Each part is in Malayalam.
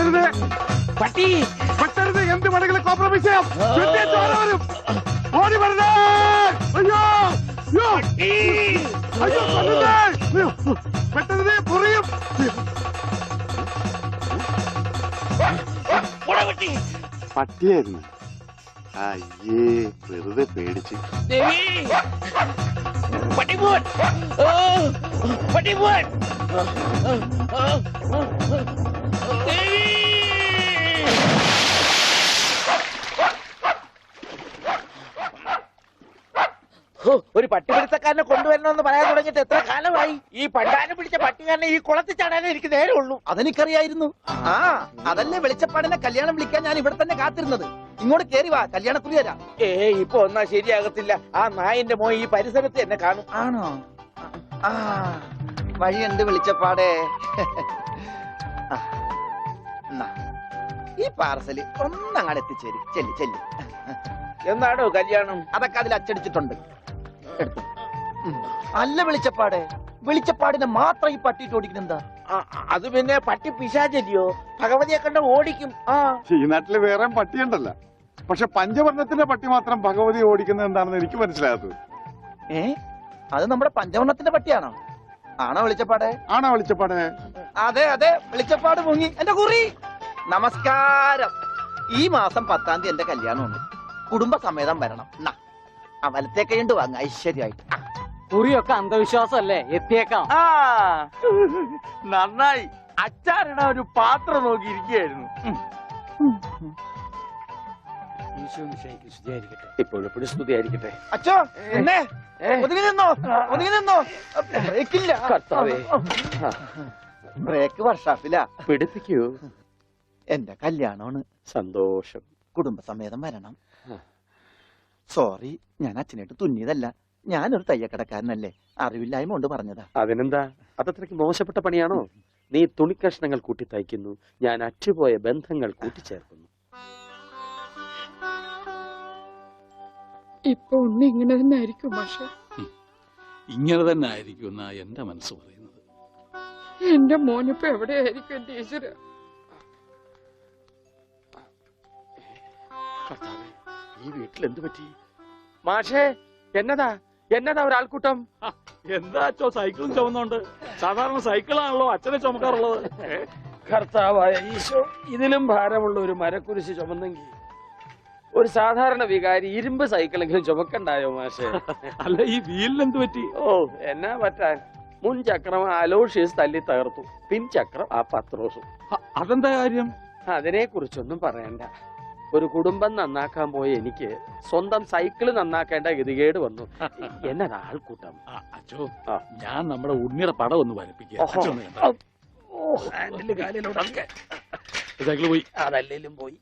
വെട്ടരുത് പട്ടി വെട്ടരുത്. എന്ത് വേണമെങ്കിലും കോംപ്രമൈസ് ചെയ്യാം. വരും ഓടി വരണേ. അയ്യോ അയ്യോ അയ്യോ വെട്ടരുത് പൊറിയും. പട്ടിയായിരുന്നു. അയ്യേ വെറുതെ പേടിച്ച്. പട്ടിപോൻ പട്ടിപോൻ ഒരു പട്ടിപിടുത്തക്കാരനെ കൊണ്ടുവരണമെന്ന് പറയാൻ തുടങ്ങിയിട്ട് എത്ര കാലമായി? ഈ പണ്ടാരം പിടിച്ച പട്ടിക്കാരനെ ഈ കുളത്തിൽ ചാടാനേ എനിക്ക് നേരെ ഉള്ളൂ. അതെനിക്കറിയായിരുന്നു. ആ അതല്ലേ വെളിച്ചപ്പാടിനെ കല്യാണം വിളിക്കാൻ ഞാൻ ഇവിടെ തന്നെ കാത്തിരുന്നത്. ഇങ്ങോട്ട് കേറി വാ, കല്യാണക്കുറി തരാം. ഇപ്പൊ ഒന്നാ ശരിയാകത്തില്ല. ആ നായന്റെ മോൻ ഈ പരിസരത്ത് എന്നെ കാണും. ആണോ? ആ വഴിയുണ്ട് വെളിച്ചപ്പാടേ. ഈ പാർസല് ഒന്നങ്ങാട് എത്തിച്ചേരും. ചെല്ലി ചെല്ലി. എന്നാണോ കല്യാണം? അതൊക്കെ അതിൽ അച്ചടിച്ചിട്ടുണ്ട്. എടുത്തു. അല്ല വെളിച്ചപ്പാടേ, വെളിച്ചപ്പാടിനെ മാത്രം ഈ പട്ടിയിട്ട് ഓടിക്കുന്നെന്താ? അത് പിന്നെ പട്ടി പിശാചല്ലിയോ? ഭഗവതിയെ കണ്ട ഓടിക്കും. ഈ നാട്ടില് വേറെ പട്ടിയുണ്ടല്ലോ. പക്ഷെ പഞ്ചവർണ്ണത്തിന്റെ പട്ടി മാത്രം ഭഗവതി ഓടിക്കുന്നത് എന്താണെന്ന് എനിക്ക് മനസ്സിലാകാത്തത്. അത് നമ്മുടെ പഞ്ചവർണ്ണത്തിന്റെ പട്ടിയാണോ? ആണോ വെളിച്ചപ്പാടേ? ആണോ വെളിച്ചപ്പാടേ? അതെ അതെ, വെളിച്ചപ്പാട് മുങ്ങി. എന്റെ കുറി നമസ്കാരം. ഈ മാസം 10-ാം തീയതി എന്റെ കല്യാണമുണ്ട്. കുടുംബസമേതം വരണം. ആ വലത്തെ കൈണ്ട് വാങ്ങ ഐശ്വര്യമായിട്ട്. കുറിയൊക്കെ അന്ധവിശ്വാസമല്ലേ? എത്തിയേക്കാം. നന്നായി. അച്ചാറിട ഒരു പാത്രം നോക്കിയിരിക്കുകയായിരുന്നു. ഇപ്പോഴെപ്പോഴും സ്തുതിയായിരിക്കട്ടെ. അച്ഛോ എന്നെ ഒതുങ്ങി നിന്നോ, ഒതുങ്ങി നിന്നോ. ബ്രേക്കില്ല. ബ്രേക്ക് വർഷാപ്പില്ല. പിടിപ്പിക്കൂ. എന്റെ കല്യാണമാണ്. സന്തോഷം. കുടുംബസമേതം വരണം. സോറി, ഞാൻ അച്ഛനായിട്ട് തുന്നിയതല്ല. ഞാനൊരു തയ്യക്കടക്കാരനല്ലേ, അറിവില്ലായ്മ കൊണ്ട് പറഞ്ഞതാ. അതിനെന്താ? അതത്രയ്ക്ക് മോശപ്പെട്ട പണിയാണോ? നീ തുണിക്കഷ്ണങ്ങൾ കൂട്ടി തയ്ക്കുന്നു, ഞാൻ അറ്റുപോയ ബന്ധങ്ങൾ കൂട്ടിച്ചേർക്കുന്നു. ഇപ്പൊ ഒന്ന് ഇങ്ങനെ തന്നെ ആയിരിക്കും പക്ഷെ. ഇങ്ങനെ തന്നെ ആയിരിക്കും എന്നാ എന്റെ മനസ്സ് പറയുന്നത്. എന്റെ മോനിപ്പോ എവിടെയായിരിക്കും എന്റെ ഈശ്വര? ഈ വീട്ടിൽ എന്ത് പറ്റി? മാഷേ, എന്നതാ എന്നതാ ഒരാൾക്കൂട്ടം? എന്താച്ചോ സൈക്കിളും ചുമന്നോണ്ട്? സാധാരണ സൈക്കിളാണല്ലോ അച്ഛനെ ചുമക്കാറുള്ളത്. കർത്താവായ ഈശോ, ഇതിലും ഭാരമുള്ള ഒരു മരക്കുരിശ് ചുമന്നെങ്കിൽ ഒരു സാധാരണ വികാരി ഇരുമ്പ് സൈക്കിളെങ്കിലും ചുമക്കണ്ടായോ മാഷേ? അല്ല, ഈ വീലിനെന്ത് പറ്റി? ഓ, എന്നാ പറ്റാൻ. മുൻ ചക്രം അലോഷ്യസ് തല്ലി തകർത്തു, പിൻ ചക്രം ആ പത്രോസും. അതെന്താ കാര്യം? അതിനെ കുറിച്ചൊന്നും പറയണ്ട. ഒരു കുടുംബം നന്നാക്കാൻ പോയ എനിക്ക് സ്വന്തം സൈക്കിള് നന്നാക്കേണ്ട ഗതികേട് വന്നു. എന്നതാ ആൾക്കൂട്ടം? അച്ഛോ, ഞാൻ നമ്മുടെ ഉണ്ണിയുടെ പടം ഒന്ന് വരപ്പിക്കുക. സൈക്കിള് പോയി. അതല്ലേലും പോയി.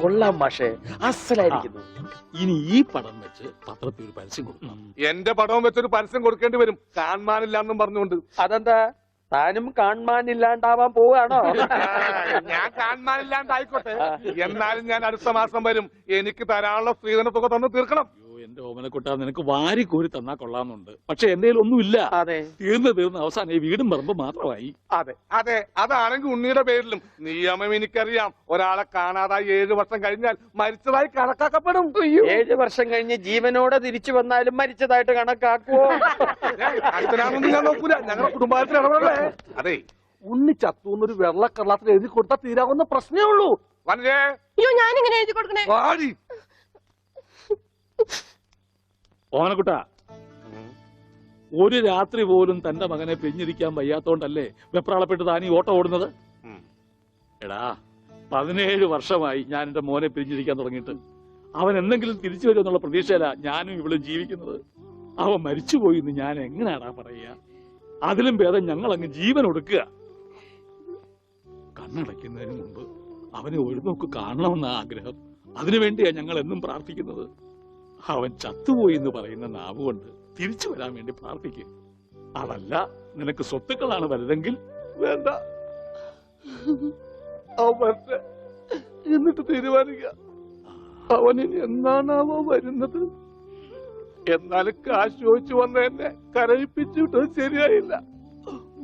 കൊള്ളാം മാഷേ, അസലായിരിക്കുന്നു. ഇനി ഈ പടം വെച്ച് പത്രത്തിൽ ഒരു പരസ്യം കൊടുക്കണം. എന്റെ പടവും വെച്ചൊരു പരസ്യം കൊടുക്കേണ്ടി വരും, കാണാനില്ലാന്നും പറഞ്ഞുകൊണ്ട്. അതെന്താ? താനും കാണാനില്ലാണ്ടാവാൻ പോവാണോ? ഞാൻ കാണാനില്ലാണ്ടായിക്കോട്ടെ, എന്നാലും ഞാൻ അടുത്ത മാസം വരും. എനിക്ക് തരാനുള്ള സ്ത്രീധനത്തൊക്കെ തന്നു തീർക്കണം. എന്റെ ഓമനക്കുട്ട, നിനക്ക് വാരി കോരി തന്നാ കൊള്ളാന്നുണ്ട്. പക്ഷെ എന്റെ ഒന്നുമില്ല. അതെ, തീർന്ന് അവസാനം ഈ വീടും പറമ്പ് മാത്രമായി. അതെ അതെ, അതാണെങ്കിൽ ഉണ്ണിയുടെ പേരിലും നിയമം എനിക്കറിയാം. ഒരാളെ കാണാതായി 7 വർഷം കഴിഞ്ഞാൽ മരിച്ചതായി കണക്കാക്കപ്പെടും. 7 വർഷം കഴിഞ്ഞ് ജീവനോടെ തിരിച്ചു വന്നാലും മരിച്ചതായിട്ട് കണക്കാക്കുവോ? അടുത്തനാണെന്ന് ഞാൻ നോക്കൂല, ഞങ്ങളുടെ കുടുംബത്തിൽ ഇടപെടലേ. അതെ, ഉണ്ണി ചത്തൂന്നൊരു വെള്ളക്കള്ളത്തിൽ എഴുതി കൊടുത്താൽ തീരാവുന്ന പ്രശ്നമേ ഉള്ളൂ. ഞാനിങ്ങനെ എഴുതി കൊടുക്കണേ. ഓമനക്കുട്ട, ഒരു രാത്രി പോലും തന്റെ മകനെ പിരിഞ്ഞിരിക്കാൻ വയ്യാത്തോണ്ടല്ലേ വെപ്രാളപ്പെട്ട് താനീ ഓട്ടം ഓടുന്നത്? എടാ, 17 വർഷമായി ഞാൻ എന്റെ മോനെ പിരിഞ്ഞിരിക്കാൻ തുടങ്ങിയിട്ട്. അവൻ എന്തെങ്കിലും തിരിച്ചു വരുമെന്നുള്ള പ്രതീക്ഷയില ഞാനും ഇവളും ജീവിക്കുന്നത്. അവൻ മരിച്ചുപോയി എന്ന് ഞാൻ എങ്ങനെയാടാ പറയുക? അതിലും ഭേദം ഞങ്ങൾ അങ്ങ് ജീവൻ ഒടുക്കുക. കണ്ണടയ്ക്കുന്നതിന് മുമ്പ് അവനെ ഒരു നോക്ക് കാണണമെന്ന ആഗ്രഹം. അതിനുവേണ്ടിയാ ഞങ്ങൾ എന്നും പ്രാർത്ഥിക്കുന്നത്. അവൻ ചത്തുപോയി എന്ന് പറയുന്ന നാവ് കൊണ്ട് തിരിച്ചു വരാൻ വേണ്ടി പ്രാർത്ഥിക്കും. അതല്ല നിനക്ക് സ്വത്തുക്കളാണ് വലുതെങ്കിൽ വേണ്ട, എന്നിട്ട് തീരുമാനിക്കുക. അവനിനി എന്നാണാവോ വരുന്നത്? എന്നാലും കാശ് ചോദിച്ചു വന്ന എന്നെ കരയിപ്പിച്ചു വിട്ടത് ശരിയായില്ല.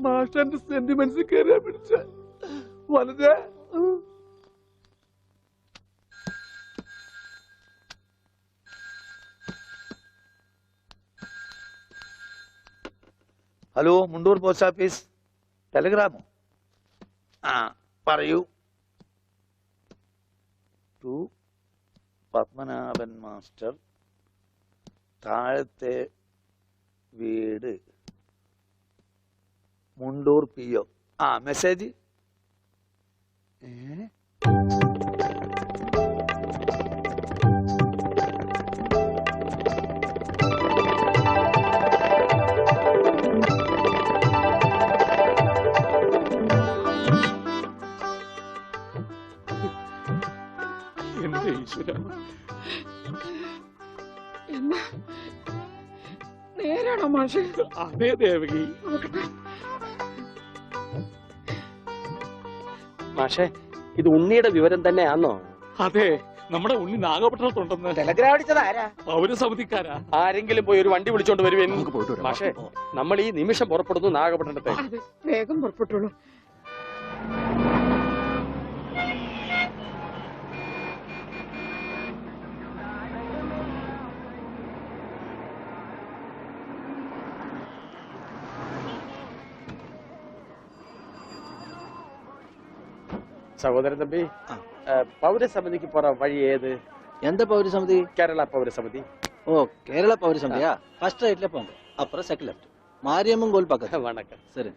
മാഷന്റെ സെന്റിമെന്റ്സ് കയറിയാ പിടിച്ച വലുതേ. Hello, Mundur post office. ടെലഗ്രാമോ? ആ പറയൂ. ടു പത്മനാഭൻ മാസ്റ്റർ, താഴത്തെ വീട്, മുണ്ടൂർ PO. ആ മെസ്സേജ്. എന്റെ ഈശ്വര, എന്നാ നേരാണോ മാഷെ? അതേ ദേവകി. മാഷെ, ഇത് ഉണ്ണിയുടെ വിവരം തന്നെയാണോ? അതെ, നമ്മുടെ ഉണ്ണി നാഗപട്ടണത്തുണ്ടെന്ന്. ടെലഗ്രാം അടിച്ചത് ആരാ? പൗരസമിതിക്കാരാ. ആരെങ്കിലും പോയി ഒരു വണ്ടി വിളിച്ചോണ്ട് വരുവേൻ. മാഷെ, നമ്മൾ ഈ നിമിഷം പുറപ്പെടുന്നു നാഗപട്ടണത്തെ. അതെ, വേഗം പുറപ്പെട്ടുള്ളൂ. സഹോദരൻ തമ്പി, പൗരസമിതിക്ക് പോറ വഴി ഏത്? எந்த பௌரி சமிதி? കേരള പൗരസമിതി. ஓ, கேரளா பௌரி சமிதியா? ஃபர்ஸ்ட் ரைட்ல போங்க, அப்புறம் செகண்ட் லெஃப்ட், மாரியம்மன் கோயில் பக்கத்துல. വണക്കം. சரி.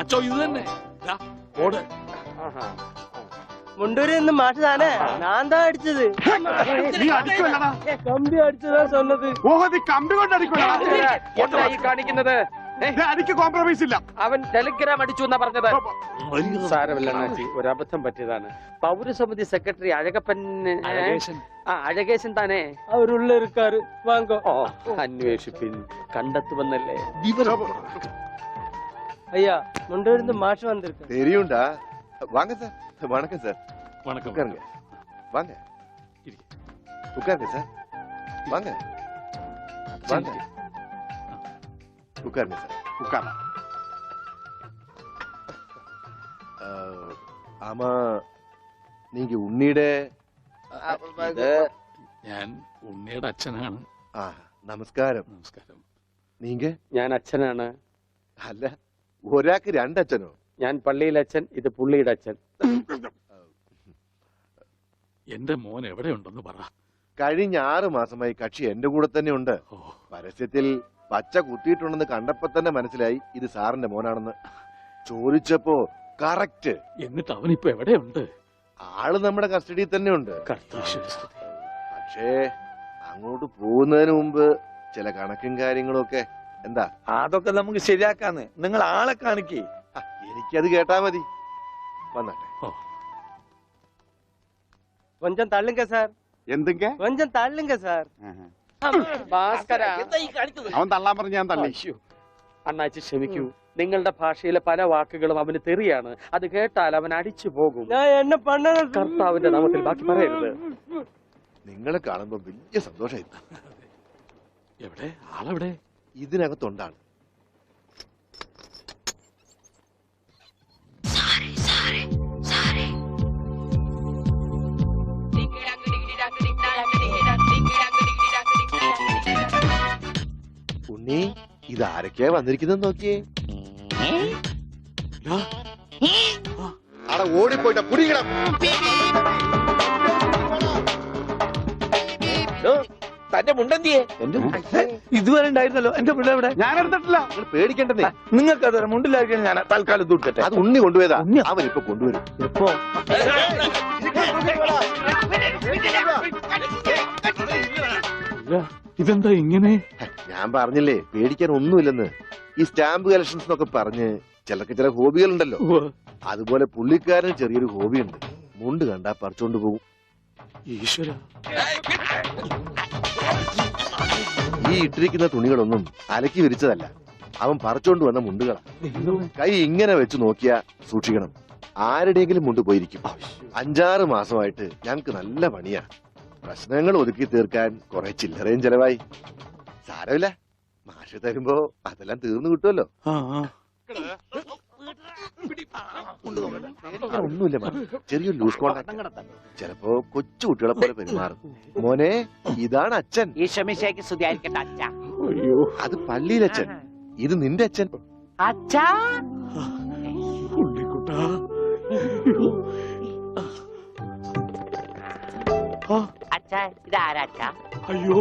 അച്ചോ, ഇത് തന്നെ. ദാ, ഓട്. ആഹാ. മുണ്ടൂരിൽ നിന്ന് മാഷ് താനേ? ഞാൻ താ അടിച്ചത്. നീ അടിക്കുമല്ലടാ. കമ്പി അടിച്ചതാ சொன்னது. ഓഹോ, നീ കമ്പി കൊണ്ട് അടിക്കുമല്ലടാ. എന്താ ഈ കാണിക്കുന്നത്? അടിക്ക് കോംപ്രമൈസ് ഇല്ല. അവൻ ടെലിഗ്രാം അടിച്ചു എന്നാ പറഞ്ഞത്. സാരമില്ല അണ്ണാച്ചി, ഒരു അബദ്ധം പറ്റിയതാണ്. പൗരസമിതി സെക്രട്ടറി അഴകപ്പൻ, അഴകേശൻ താനേ? അവരുള്ള இருக்காரு, വാങ്ങോ. ഓ, അന്വേഷിപ്പിൻ, കണ്ടെത്തുമെന്നല്ലേ. ஐயா, முண்டூரில் നിന്ന് மாஷ் வந்திருக்கு. தெரியும்டா. வாங்க சார். வணக்கம் சார். വണക്കം. உட்காருங்க. வாங்க. உட்காருங்க சார். வாங்க. வாங்க. உட்காருங்க சார். ഉക്കാറ. ஆமா, நீங்க உன்னிയുടെ ഞാൻ ഉണ്ണിയുടെ അച്ഛനാണ്. ആ, നമസ്കാരം. നമസ്കാരം. നീങ്ക? ഞാൻ അച്ഛനാണ്. അല്ല, ഒരാൾക്ക് രണ്ടച്ഛനോ? ഞാൻ പള്ളിയിലെ അച്ഛൻ, ഇത് പുള്ളിയുടെ അച്ഛൻ. എന്റെ മോൻ എവിടെയുണ്ടെന്ന് പറ. കഴിഞ്ഞ 6 മാസമായി കക്ഷി എന്റെ കൂടെ തന്നെ ഉണ്ട്. ഓ, പരസ്യത്തിൽ പച്ച കുത്തിയിട്ടുണ്ടെന്ന് കണ്ടപ്പോ തന്നെ മനസ്സിലായി ഇത് സാറിന്റെ മോനാണെന്ന്. ചോദിച്ചപ്പോ കറക്റ്റ്. എന്നിട്ട് അവനിപ്പോ എവിടെയുണ്ട്? ആള് നമ്മുടെ കസ്റ്റഡിയിൽ തന്നെ ഉണ്ട്. കർത്താശ്വസ്തുതി. പക്ഷേ അങ്ങോട്ട് പോകുന്നതിന് മുമ്പ് ചില കണക്കും കാര്യങ്ങളും ഒക്കെ. എന്താ? അതൊക്കെ നമുക്ക് ശരിയാക്കാന്ന്. നിങ്ങൾ ആളെ കാണിക്കേ. എനിക്കത് കേട്ടാ മതി. വന്നാട്ടെ. கொஞ்சம் தள்ளுங்க சார். എന്തൊക്കെ? கொஞ்சம் தள்ளுங்க சார். ഭാസ്കര, അവൻ തള്ളാൻ പറഞ്ഞ ഞാൻ തള്ളി. അയ്യോ, അണ്ണാച്ചി ക്ഷമിക്കൂ. നിങ്ങളുടെ ഭാഷയിലെ പല വാക്കുകളും അവന് തെറിയാണ്. അത് കേട്ടാൽ അവൻ അടിച്ചു പോകും. நான் என்ன பண்ணது? കർത്താവിന്റെ നാമത്തിൽ ബാക്കി പറയരുത്. നിങ്ങളെ കാണുമ്പോ വലിയ സന്തോഷമായി. എവിടെ ആളെവിടെ? ഇതിനകത്തുണ്ടാണ്. ഉണ്ണി, ഇതാരൊക്കെയാ വന്നിരിക്കുന്നത് നോക്കിയേ. അവിടെ ഓടിപ്പോയിട്ട പുടിക്കണം. തന്റെ മുണ്ടെന്തിയെ? ഇതുവരെ ഉണ്ടായിരുന്നല്ലോ എന്റെ പിള്ള എവിടെ? ഞാൻ എടുത്തിട്ടില്ല. നിങ്ങൾ പേടിക്കേണ്ടതേ. നിങ്ങൾക്ക് അത് മുണ്ടിലായിരിക്കും. ഞാൻ തൽക്കാലം ദൂരട്ടെ. അത് ഉണ്ണി കൊണ്ടുപോയതാ. അവൻ ഇപ്പൊ കൊണ്ടുവരും. എപ്പോ? ഇതെന്താ ഇങ്ങനെ? ഞാൻ പറഞ്ഞില്ലേ പേടിക്കാൻ ഒന്നുമില്ലെന്ന്. ഈ സ്റ്റാമ്പ് കളക്ഷൻസ് എന്നൊക്കെ പറഞ്ഞ് ചിലർക്ക് ചില ഹോബികളുണ്ടല്ലോ. അതുപോലെ പുള്ളിക്കാരന് ചെറിയൊരു ഹോബിയുണ്ട്. മുണ്ട് കണ്ടാ പറിച്ചോണ്ട് പോകും. ഈശ്വര. ഈ ഇട്ടിരിക്കുന്ന തുണികളൊന്നും അലക്കി വിരിച്ചതല്ല, അവൻ പറിച്ചോണ്ട് വന്ന മുണ്ടുകളാ. കൈ ഇങ്ങനെ വെച്ച് നോക്കിയാ സൂക്ഷിക്കണം, ആരുടെയെങ്കിലും മുണ്ട് പോയിരിക്കും. 5-6 മാസമായിട്ട് ഞങ്ങക്ക് നല്ല പണിയാ. പ്രശ്നങ്ങൾ ഒതുക്കി തീർക്കാൻ കുറെ ചില്ലറയും ചെലവായി. സാരമില്ല, മാഷ് തരുമ്പോ അതെല്ലാം തീർന്നു കിട്ടുമല്ലോ. ഒന്നുമില്ല മാം, ചെറിയൊരു ലൂസ് കോണ്ടാക്ട്. ചിലപ്പോ കൊച്ചു കുട്ടികളെ പോലെ പെരുമാറും. മോനെ, ഇതാണ് അച്ഛൻ. ഈശോമിശിഹായ്ക്ക് സ്തുതിയായിരിക്കട്ടെ അച്ഛാ. അത് പള്ളിയിലച്ഛൻ, ഇത് നിന്റെ അച്ഛൻ. അച്ഛാ ഉണ്ണിക്കുട്ടാ. അച്ഛാ ഇതാരാ അച്ഛാ? അയ്യോ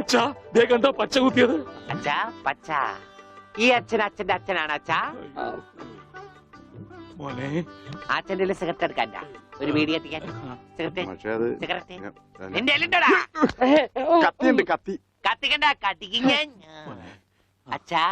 അച്ഛാ, ദേ കണ്ട പച്ച കുത്തിയത്. അച്ഛാ പച്ച. ഈ അച്ഛൻ അച്ഛന്റെ അച്ഛനാണ് അച്ഛാ. മോനെ, അച്ഛന്റെ സിഗരറ്റ് എടുക്കാൻ ഒരു വീഡിയോ എത്തിക്കാൻ. സിഗരറ്റ് പക്ഷെ അത് സിഗരറ്റ് നിന്റെ എല്ലുണ്ടോടാ? കത്തിയുണ്ട്, കത്തി. കത്തിക്കണ്ട, കത്തിക്കിങ്ങ. അച്ഛാ